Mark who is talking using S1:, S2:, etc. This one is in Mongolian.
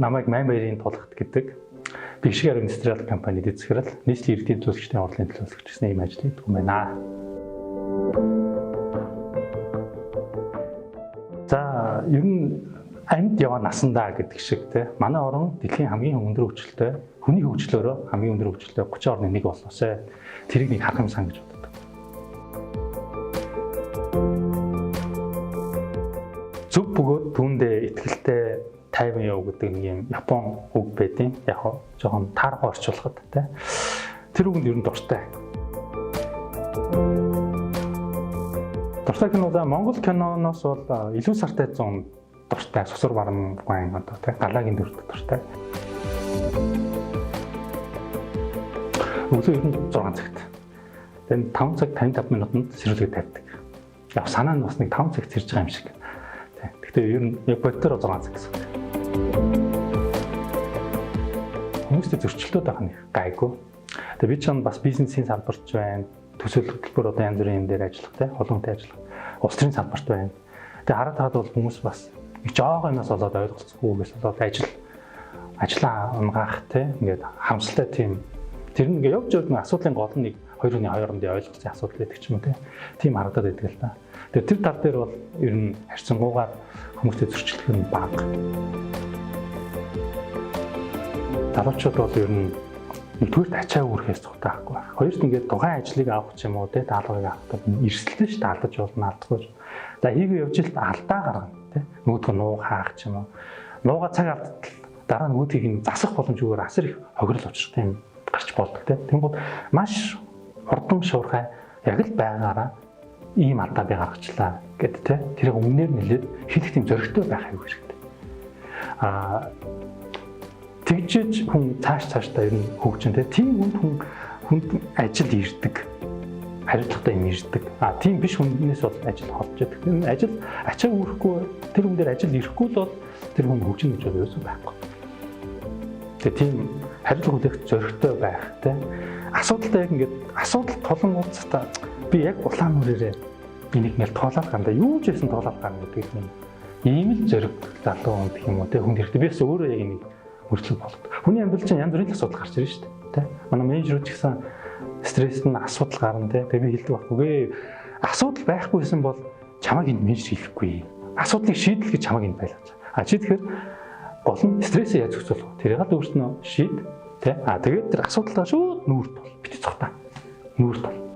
S1: намайг Маймбаярын тулгт гэдэг бишгээр индустриал компанид эзэхэрэл нийслэлийн иргэдийн төлөвчдийн орлогын төлөөлөгч гэсэн ийм ажил хийдэг юм байна. За ер нь амьд яваа насандаа гэдэг шиг те манай орн дэлхийн хамгийн өндөр хөгжилтэй хүний хөгжлөөрөө хамгийн өндөр хөгжилтэй 30 орны нэг болноосай тэрийг нэг харах юмсан гэж боддог. Зөв бөгөөд түүндээ ихтгэлтэй тайван яв гэдэг нэг юм Япон үг байдیں۔ Яг жоохон таархаа орчуулахад те тэр үгэнд ер нь дуртай. Дуртай кино за Монгол киноноос бол илүү сартай 100 дуртай сусар барам гуайн одоо те галагийн дөрөвд дуртай. Өглөө ер нь 6 цагт. Тэгээд 5 цаг 55 минутанд сэрүүлэг тавьдаг. Яг санаа нь бас нэг 5 цаг зэрж байгаа юм шиг. Гэхдээ ер нь яг бодтоор 6 цаг гэсэн. Хүмүүстэй зөрчилдөд байх нь гайгүй. Тэгээд би ч бас бизнесийн салбарч байна. Төсөл хөтөлбөр одоо янз бүрийн юм дээр ажиллах те холонтой ажиллах. Улс төрийн салбарт байна. Тэгээд хараад таад бол хүмүүс бас нэг жоохон юмас болоод ойлголцохгүйгээс болоод ажлаа унгаах те ингээд хамсалтай тийм тэр нь ингээд явж явж асуудлын гол нь нэг 2-ны 2-нд ойлголцсон асуудал байдаг ч юм уу те тийм харагдаад байдаг л да. Тэгээд тэр тал дээр бол ер нь харьцангуйгаар хүмүүстэй зөрчилдөх нь бага. Залуучууд бол ер нь нэгдүгээр ачаа үүрхээс цогтаахгүй байх. Хоёрт ингээд тухайн ажлыг авах ч юм уу те даалгаврыг авах гэдэг эрсдэлтэй шүү дээ алдаж болно алдахгүй. За хийгээ явж л алдаа гаргана те нөгөөдгөө нууг хаах ч юм уу. Нууга цаг алдтал дараа нь нөгөөдгийг нь засах боломжгүйгээр асар их хохирол учиртай юм гарч болдог те. Тэнгууд маш хурдан шуурхай яг л байгаараа ийм алдаа би гаргачлаа гэд те тэрийг өмнөөр нэлээд хэлэх тийм зөрөгтэй байх аюу хэрэгтэй. Тэгжиж хүн цаашдаа ер нь хөгжин те тийм хүнд ажил ирдэг. Хариуцлагатай юм ирдэг. Тийм биш хүнээс бол ажил холж яадаг. Энэ ажил ачаа үүрэхгүй тэр хүн дээр ажил ирэхгүй л бол тэр хүн хөгжин гэж юу байхгүй. Тэгээ тийм хариуцлага үлээх зөрөгтэй байх те. Асуудалтай яг ингээд асуудал толон уулзтаа би яг улаан нүрээрээ энийг ингээл тоолоод гандаа юу ч байсан тоолоод гарна гэдэг юм. Ийм л зөрөг залуу гэх юм уу те хүн хэрэгтэй. Би бас өөрөө яг энийг хөрчлөг болдог. Хүний амьдрал чинь янз бүрийн асуудал гарч ирнэ шүү дээ. Тэ? Манай менежерүүд ч гэсэн стресс нь асуудал гарна те. Тэгээ би хэлдэг байхгүй. Асуудал байхгүйсэн бол чамайг энд менежер хийхгүй. Асуудлыг шийдэл гэж чамайг энд байлгаж. Шийдэхээр гол нь стрессээ яаж зохицуулах вэ? Тэрийг л өөрснөө шийд. Тэ? Тэгээд тэр асуудалгаа шууд нүүрт бол бити цогтаа. Нүүрт бол.